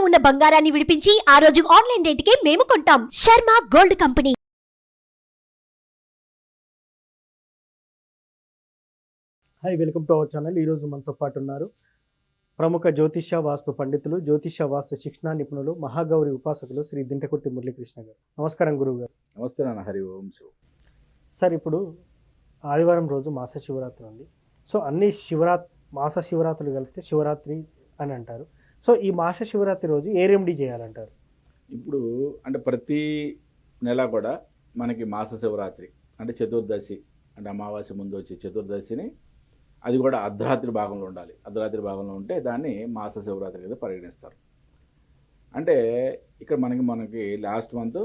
ఉన్న బంగారాన్ని విడిపించి ఆ రోజు ఆన్లైన్ రేటుకే మేము కొంటాం. Sharma gold company. Hi, welcome to our channel. ఈరోజు మనతో పాటు ఉన్నారు ప్రముఖ జ్యోతిష్య వాస్తు పండితులు, జ్యోతిష్య వాస్తు శిక్షణ నిపుణులు, మహాగౌరి ఉపాసకులు శ్రీ దింటకుర్తి మురళీకృష్ణ గారు. నమస్కారం గురువు గారు. నమస్తే నాన్న. హరి ఓం శివ. సార్, ఇప్పుడు ఆదివారం రోజు మాస శివరాత్రి ఉంది. సో అన్ని మాస శివరాత్రులు కలిపితే శివరాత్రి అని అంటారు. సో ఈ మాస శివరాత్రి రోజు ఏ రెమెడీ చేయాలంటారు? ఇప్పుడు అంటే ప్రతి నెల కూడా మనకి మాస శివరాత్రి అంటే చతుర్దశి, అంటే అమావాస్య ముందు వచ్చే చతుర్దశిని, అది కూడా అర్ధరాత్రి భాగంలో ఉండాలి. అర్ధరాత్రి భాగంలో ఉంటే దాన్ని మాస శివరాత్రి కింద పరిగణిస్తారు. అంటే ఇక్కడ మనకి లాస్ట్ మంత్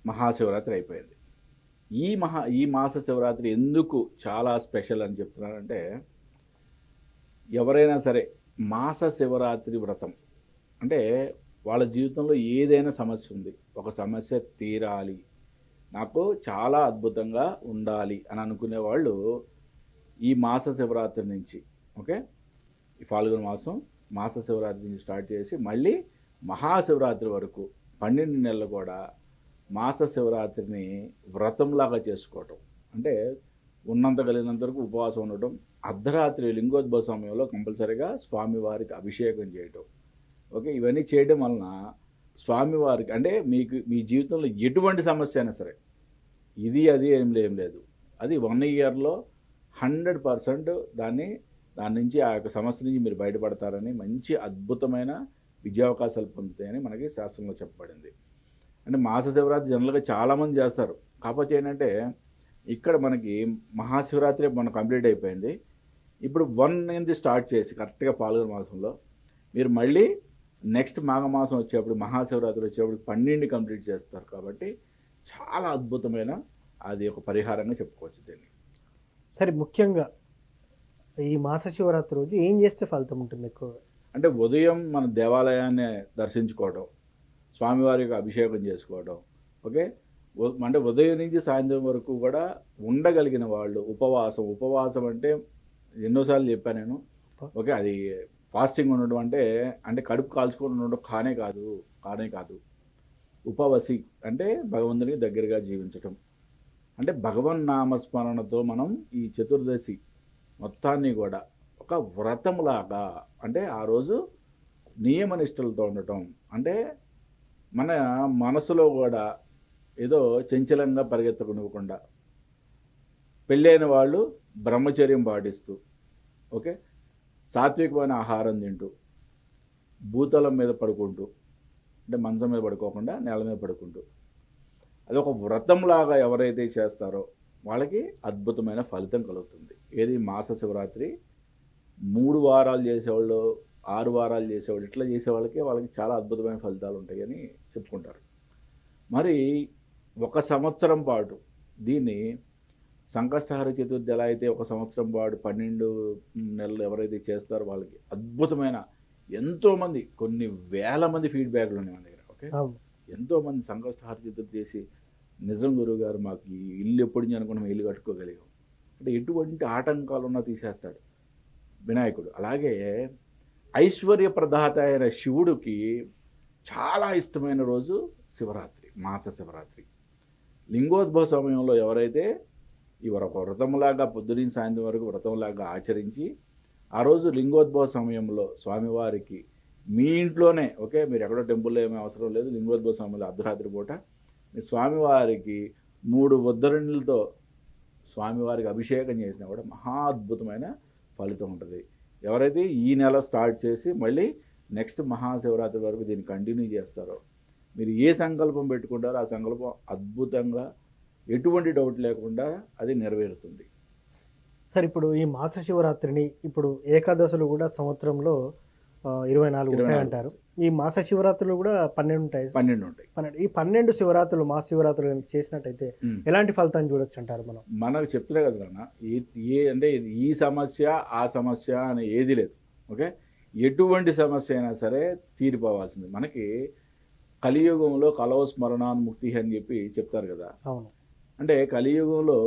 మహాశివరాత్రి అయిపోయింది. ఈ మాస శివరాత్రి ఎందుకు చాలా స్పెషల్ అని చెప్తున్నారంటే, ఎవరైనా సరే మాస శివరాత్రి వ్రతం అంటే వాళ్ళ జీవితంలో ఏదైనా సమస్య ఉంది, ఒక సమస్య తీరాలి, నాకు చాలా అద్భుతంగా ఉండాలి అని అనుకునే వాళ్ళు ఈ మాస శివరాత్రి నుంచి, ఓకే, ఈ ఫాల్గుణ మాసం మాస శివరాత్రి నుంచి స్టార్ట్ చేసి మళ్ళీ మహాశివరాత్రి వరకు 12 నెలలు కూడా మాస శివరాత్రిని వ్రతంలాగా చేసుకోవటం. అంటే ఉన్నంత కలిగినంత వరకు ఉపవాసం ఉండటం, అర్ధరాత్రి లింగోద్భవ సమయంలో కంపల్సరీగా స్వామివారికి అభిషేకం చేయటం, ఓకే, ఇవన్నీ చేయడం వలన స్వామివారికి అంటే మీ జీవితంలో ఎటువంటి సమస్య అయినా సరే, అది ఏం లేదు, అది 1 ఇయర్లో 100% దాని నుంచి ఆ యొక్క సమస్య నుంచి మీరు బయటపడతారని, మంచి అద్భుతమైన విజయావకాశాలు పొందుతాయని మనకి శాస్త్రంలో చెప్పబడింది. అంటే మాస శివరాత్రి జనరల్గా చాలామంది చేస్తారు. కాకపోతే ఏంటంటే ఇక్కడ మనకి మహాశివరాత్రి మనకు కంప్లీట్ అయిపోయింది. ఇప్పుడు 1 నుంచి స్టార్ట్ చేసి కరెక్ట్గా ఫాల్గుణ మాసంలో మీరు మళ్ళీ నెక్స్ట్ మాఘమాసం వచ్చేప్పుడు మహాశివరాత్రి వచ్చేప్పుడు 12 కంప్లీట్ చేస్తారు. కాబట్టి చాలా అద్భుతమైన అది ఒక పరిహారంగా చెప్పుకోవచ్చు దీన్ని. సరే, ముఖ్యంగా ఈ మాస శివరాత్రి రోజు ఏం చేస్తే ఫలితం ఉంటుంది ఎక్కువగా? అంటే ఉదయం మన దేవాలయాన్ని దర్శించుకోవడం, స్వామివారికి అభిషేకం చేసుకోవడం, ఓకే, అంటే ఉదయం నుంచి సాయంత్రం వరకు కూడా ఉండగలిగిన వాళ్ళు ఉపవాసం అంటే ఎన్నోసార్లు చెప్పాను నేను, ఓకే, అది ఫాస్టింగ్ ఉండడం అంటే కడుపు కాల్చుకొని ఉండడం కానే కాదు. ఉపవసి అంటే భగవంతునికి దగ్గరగా జీవించటం, అంటే భగవన్ నామస్మరణతో మనం ఈ చతుర్దశి మొత్తాన్ని కూడా ఒక వ్రతంలాగా, అంటే ఆ రోజు నియమనిష్టలతో ఉండటం, అంటే మన మనసులో కూడా ఏదో చంచలంగా పరిగెత్తకుండా, పెళ్ళైన వాళ్ళు బ్రహ్మచర్యం పాటిస్తూ, ఓకే, సాత్వికమైన ఆహారం తింటూ, భూతలం మీద పడుకుంటూ, అంటే మంచం మీద పడుకోకుండా నేల మీద పడుకుంటూ, అది ఒక వ్రతంలాగా ఎవరైతే చేస్తారో వాళ్ళకి అద్భుతమైన ఫలితం కలుగుతుంది. ఏది మాస శివరాత్రి 3 వారాలు చేసేవాళ్ళు, 6 వారాలు చేసేవాళ్ళు, ఇట్లా చేసేవాళ్ళకి చాలా అద్భుతమైన ఫలితాలు ఉంటాయని చెప్పుకుంటారు. మరి 1 సంవత్సరం పాటు దీన్ని సంకష్టహర చతుర్థి ఎలా అయితే 1 సంవత్సరం పాటు 12 నెలలు ఎవరైతే చేస్తారో వాళ్ళకి అద్భుతమైన ఎంతోమంది, కొన్ని వేల మంది ఫీడ్బ్యాక్లు ఉన్నాయి మన దగ్గర, ఓకే, ఎంతోమంది సంకష్టహర చతుర్థి చేసి నిజం గురువు గారు మాకు ఈ ఇల్లు ఎప్పటి నుంచి అనుకున్నాం ఇల్లు కట్టుకోగలిగాం, అంటే ఎటువంటి ఆటంకాలు ఉన్నా తీసేస్తాడు వినాయకుడు. అలాగే ఐశ్వర్య ప్రదాత అయిన శివుడికి చాలా ఇష్టమైన రోజు శివరాత్రి, మాస శివరాత్రి. లింగోద్భవ సమయంలో ఎవరైతే ఈ వ్రతంలాగా పొద్దున సాయంత్రం వరకు వ్రతంలాగా ఆచరించి ఆ రోజు లింగోద్భవ సమయంలో స్వామివారికి మీ ఇంట్లోనే, ఓకే, మీరు ఎక్కడో టెంపుల్లో ఏమీ అవసరం లేదు, లింగోద్భవ సమయంలో అర్ధరాత్రి పూట మీ స్వామివారికి 3 ఉద్ధరణలతో స్వామివారికి అభిషేకం చేసినా కూడా మహా అద్భుతమైన ఫలితం ఉంటుంది. ఎవరైతే ఈ నెల స్టార్ట్ చేసి మళ్ళీ నెక్స్ట్ మహాశివరాత్రి వరకు దీన్ని కంటిన్యూ చేస్తారో, మీరు ఏ సంకల్పం పెట్టుకుంటారో ఆ సంకల్పం అద్భుతంగా ఎటువంటి డౌట్ లేకుండా అది నెరవేరుతుంది. సార్, ఇప్పుడు ఈ మాస శివరాత్రిని ఇప్పుడు ఏకాదశులు కూడా సంవత్సరంలో 24 ఉంటాయి అంటారు. ఈ మాస శివరాత్రులు కూడా 12 ఉంటాయి. 12 ఉంటాయి. ఈ 12 శివరాత్రులు మాస శివరాత్రులు చేసినట్టయితే ఎలాంటి ఫలితాన్ని చూడొచ్చు అంటారు? మనకు చెప్తున్నా కదా నాన్న, అంటే ఈ సమస్య ఆ సమస్య అని ఏది లేదు, ఓకే, ఎటువంటి సమస్య అయినా సరే తీరిపోవాల్సింది. మనకి కలియుగంలో కలవ స్మరణాన్ముక్తి అని చెప్పి చెప్తారు కదా. అవును. అంటే కలియుగంలో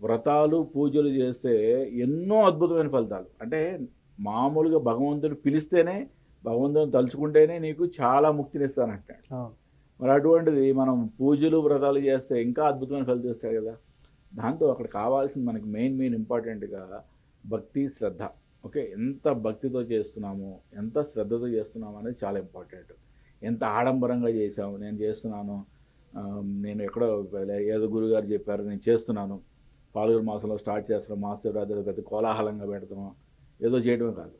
వ్రతాలు పూజలు చేస్తే ఎన్నో అద్భుతమైన ఫలితాలు, అంటే మామూలుగా భగవంతుడు పిలిస్తేనే భగవంతుని తలుచుకుంటేనే నీకు చాలా ముక్తినిస్తానంటాడు. అవును. మరి అటువంటిది మనం పూజలు వ్రతాలు చేస్తే ఇంకా అద్భుతమైన ఫలితం వస్తాయి కదా. దాంతో అక్కడ కావాల్సింది మనకి మెయిన్ ఇంపార్టెంట్గా భక్తి, శ్రద్ధ. ఓకే, ఎంత భక్తితో చేస్తున్నాము, ఎంత శ్రద్ధతో చేస్తున్నాము అనేది చాలా ఇంపార్టెంట్. ఎంత ఆడంబరంగా చేసాము, నేను చేస్తున్నాను, నేను ఎక్కడో ఏదో గురుగారు చెప్పారు నేను చేస్తున్నాను, పాల్గొన మాసంలో స్టార్ట్ చేస్తున్నాం, మహాశివరాత్రి పెద్ద కోలాహలంగా పెడతాము, ఏదో చేయడమే కాదు,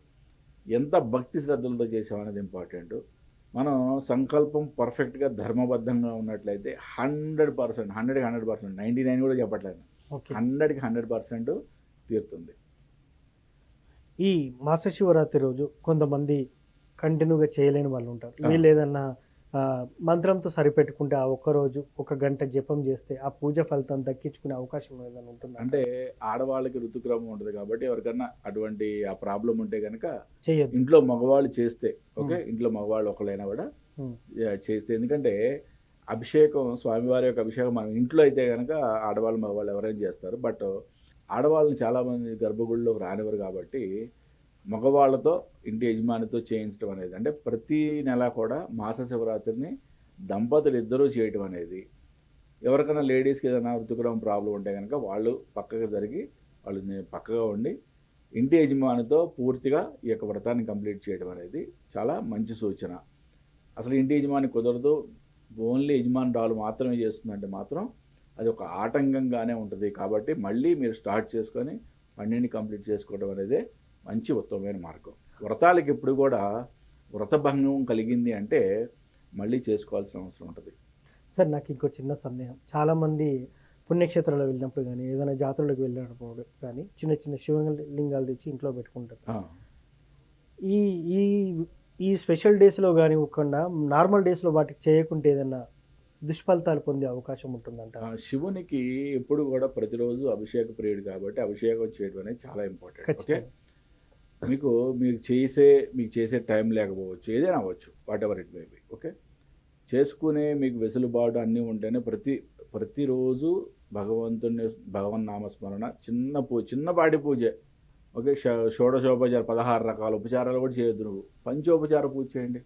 ఎంత భక్తి శ్రద్ధలతో చేసామనేది ఇంపార్టెంట్. మనం సంకల్పం పర్ఫెక్ట్గా ధర్మబద్ధంగా ఉన్నట్లయితే 100%, 100% 99 కూడా చెప్పట్లేదు, ఓకే. 100కి 100% తీరుతుంది. ఈ మాస శివరాత్రి రోజు కొంతమంది కంటిన్యూగా చేయలేని వాళ్ళు ఉంటారు. వీళ్ళు ఏదన్నా మంత్రంతో సరిపెట్టుకుంటే ఆ ఒక్కరోజు 1 గంట జపం చేస్తే ఆ పూజ ఫలితం దక్కించుకునే అవకాశం ఏదైనా ఉంటుంది? అంటే ఆడవాళ్ళకి ఋతుక్రమం ఉంటుంది కాబట్టి ఎవరికన్నా అటువంటి ఆ ప్రాబ్లం ఉంటే కనుక చేయొద్దు. ఇంట్లో మగవాళ్ళు చేస్తే, ఓకే, ఇంట్లో మగవాళ్ళు ఒకళ్ళైనా కూడా చేస్తే, ఎందుకంటే అభిషేకం, స్వామివారి యొక్క అభిషేకం మనం ఇంట్లో అయితే కనుక ఆడవాళ్ళు మగవాళ్ళు ఎవరైనా చేస్తారు. బట్ ఆడవాళ్ళని చాలామంది గర్భగుడిలోకి రానివ్వరు కాబట్టి మగవాళ్ళతో ఇంటి యజమానితో చేయించడం అనేది, అంటే ప్రతి నెల కూడా మాస శివరాత్రిని దంపతులు ఇద్దరూ చేయటం అనేది, ఎవరికైనా లేడీస్కి ఏదైనా ఋతుక్రమం ప్రాబ్లం ఉంటే కనుక వాళ్ళు పక్కగా జరిగి వాళ్ళు పక్కగా ఉండి ఇంటి యజమానితో పూర్తిగా ఈ యొక్క వ్రతాన్ని కంప్లీట్ చేయడం అనేది చాలా మంచి సూచన. అసలు ఇంటి యజమాని కుదరదు, ఓన్లీ యజమానురాలు మాత్రమే చేస్తుందంటే మాత్రం అది ఒక ఆటంకంగానే ఉంటుంది. కాబట్టి మళ్ళీ మీరు స్టార్ట్ చేసుకొని పన్నెండు కంప్లీట్ చేసుకోవడం అనేది మంచి ఉత్తమమైన మార్గం. వ్రతాలకి ఎప్పుడు కూడా వ్రతభంగం కలిగింది అంటే మళ్ళీ చేసుకోవాల్సిన అవసరం ఉంటుంది. సార్, నాకు ఇంకో చిన్న సందేహం. చాలామంది పుణ్యక్షేత్రాలు వెళ్ళినప్పుడు కానీ ఏదైనా జాతరలకు వెళ్ళినప్పుడు కానీ చిన్న చిన్న శివలింగాలు తెచ్చి ఇంట్లో పెట్టుకుంటారు. ఈ ఈ ఈ స్పెషల్ డేస్లో కానీ కాకుండా నార్మల్ డేస్లో వాటికి చేయకుంటే ఏదైనా దుష్ఫలితాలు పొందే అవకాశం ఉంటుందంట. శివునికి ఎప్పుడు కూడా ప్రతిరోజు అభిషేక ప్రియుడు కాబట్టి అభిషేకం చేయడం అనేది చాలా ఇంపార్టెంట్. ఓకే, మీకు చేసే టైం లేకపోవచ్చు, ఏదైనా అవ్వచ్చు, what ever it may be. Okay, చేసుకునే మీకు వెసులుబాటు అన్నీ ఉంటేనే ప్రతిరోజు భగవన్ నామస్మరణ, చిన్నపాటి పూజే. ఓకే, షోడశోపచార 16 రకాల ఉపచారాలు కూడా చేయొద్దు. నువ్వు పంచోపచార పూజ చేయండి,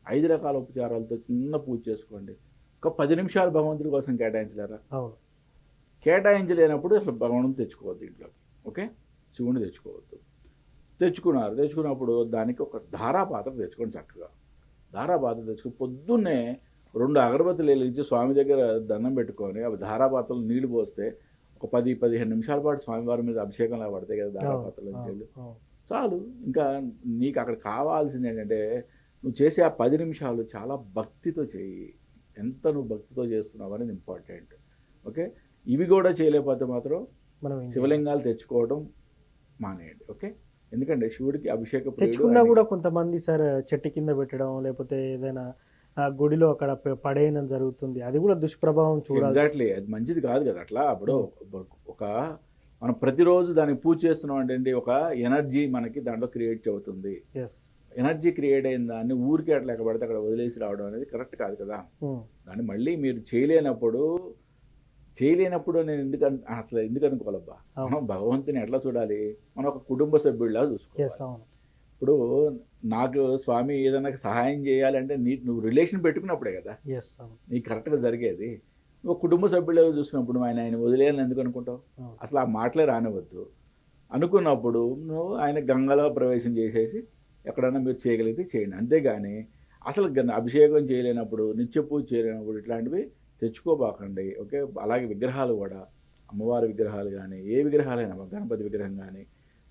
5 రకాల ఉపచారాలతో చిన్న పూజ చేసుకోండి. ఒక 10 నిమిషాలు భగవంతుడి కోసం కేటాయించలేరా? అవును. కేటాయించలేనప్పుడు అసలు భగవంతుని తెచ్చుకోవద్దు ఇంట్లోకి. ఓకే, శివుని తెచ్చుకోవద్దు. తెచ్చుకున్నప్పుడు దానికి ఒక ధారాపాత్ర తెచ్చుకోండి. చక్కగా ధారాపాత్ర తెచ్చుకొని పొద్దున్నే 2 అగరబత్తులు వెలిగించి స్వామి దగ్గర దండం పెట్టుకొని అవి ధారాపాత్రలు నీళ్లు పోస్తే ఒక 10-15 నిమిషాల పాటు స్వామివారి మీద అభిషేకంలా పడతాయి కదా ధారాపాత్రలు నీళ్ళు. చాలు. ఇంకా నీకు అక్కడ కావాల్సింది ఏంటంటే నువ్వు చేసే ఆ 10 నిమిషాలు చాలా భక్తితో చేయి. ఎంత నువ్వు భక్తితో చేస్తున్నావు అనేది ఇంపార్టెంట్. ఓకే, ఇవి కూడా చేయలేకపోతే మాత్రం మనం శివలింగాలు తెచ్చుకోవడం మానేయండి. ఓకే, ఎందుకంటే శివుడికి అభిషేకం తెచ్చుకున్నా కూడా కొంతమంది సార్ చెట్టు కింద పెట్టడం లేకపోతే ఏదైనా గుడిలో అక్కడ పడేయడం జరుగుతుంది. అది కూడా దుష్ప్రభావం చూడాలి. ఎగ్జాక్ట్లీ, అది మంచిది కాదు కదా. అట్లా అప్పుడు మనం ప్రతిరోజు దానికి పూజ చేస్తున్నాం అంటే ఒక ఎనర్జీ మనకి దాంట్లో క్రియేట్ అవుతుంది. ఎనర్జీ క్రియేట్ అయిన దాన్ని ఊరికే అట్లా ఎక్కడ పడితే అక్కడ వదిలేసి రావడం అనేది కరెక్ట్ కాదు కదా. దాన్ని మళ్ళీ మీరు చేయలేనప్పుడు నేను ఎందుకు అనుకోవాలబ్బా, మనం భగవంతుని ఎట్లా చూడాలి, మనం ఒక కుటుంబ సభ్యుడిలా చూసుకోవాలి. ఇప్పుడు నాకు స్వామి ఏదైనా సహాయం చేయాలంటే నువ్వు రిలేషన్ పెట్టుకున్నప్పుడే కదా నీకు కరెక్ట్గా జరిగేది. నువ్వు కుటుంబ సభ్యులుగా చూసినప్పుడు ఆయన వదిలేయాలని ఎందుకు అనుకుంటావు? అసలు ఆ మాటలే రానివద్దు. అనుకున్నప్పుడు నువ్వు ఆయన గంగలో ప్రవేశం చేసేసి ఎక్కడైనా మీరు చేయగలిగితే చేయండి. అంతేగాని అసలు అభిషేకం చేయలేనప్పుడు, నిత్య పూజ చేయలేనప్పుడు ఇట్లాంటివి తెచ్చుకోబాకండి. ఓకే, అలాగే విగ్రహాలు కూడా, అమ్మవారి విగ్రహాలు కానీ ఏ విగ్రహాలైనా, గణపతి విగ్రహం కానీ,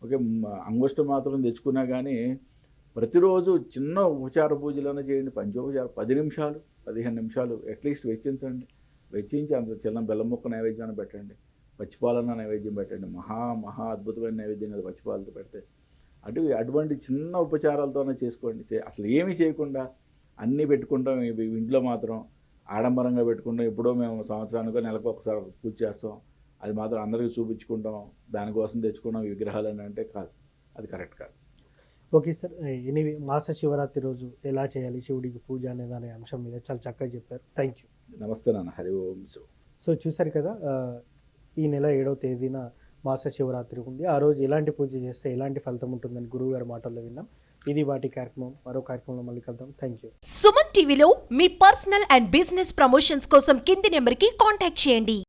ఓకే, అంగుష్ట మాత్రం తెచ్చుకున్నా కానీ ప్రతిరోజు చిన్న ఉపచార పూజలోనే చేయండి. పంచోపచారం 10 నిమిషాలు 15 నిమిషాలు అట్లీస్ట్ వెచ్చించి అంత చిన్న బెల్లం ముక్క నైవేద్యాన్ని పెట్టండి, పచ్చిపాలన్న నైవేద్యం పెట్టండి. మహా అద్భుతమైన నైవేద్యం కదా పచ్చిపాలతో పెడితే. అటువంటి చిన్న ఉపచారాలతోనే చేసుకోండి. అసలు ఏమీ చేయకుండా అన్నీ పెట్టుకుంటాం. ఇంట్లో మాత్రం ఆడంబరంగా పెట్టుకుంటాం. ఎప్పుడో మేము సంవత్సరానికో నెలకు ఒకసారి పూజ చేస్తాం, అది మాత్రం అందరికీ చూపించుకుంటాం, దానికోసం తెచ్చుకున్నాం విగ్రహాలు అని అంటే కాదు, అది కరెక్ట్ కాదు. ఓకే సార్, ఎనీవే మాస శివరాత్రి రోజు ఎలా చేయాలి శివుడికి పూజ అనే అంశం మీద చాలా చక్కగా చెప్పారు. Thank you. నమస్తే నాన్న. హరి ఓం. సో చూసారు కదా, ఈ నెల 7వ తేదీన మాస శివరాత్రి ఉంది. ఆ రోజు ఎలాంటి పూజ చేస్తే ఎలాంటి ఫలితం ఉంటుందని గురువుగారి మాటల్లో విన్నాం. ఇది వాటి కార్యక్రమం. మరో కార్యక్రమంలో మళ్ళీ కలుద్దాం. Thank you. సుమన్ టీవీలో మీ పర్సనల్ అండ్ బిజినెస్ ప్రమోషన్స్ కోసం కింది నెంబర్కి కాంటాక్ట్ చేయండి.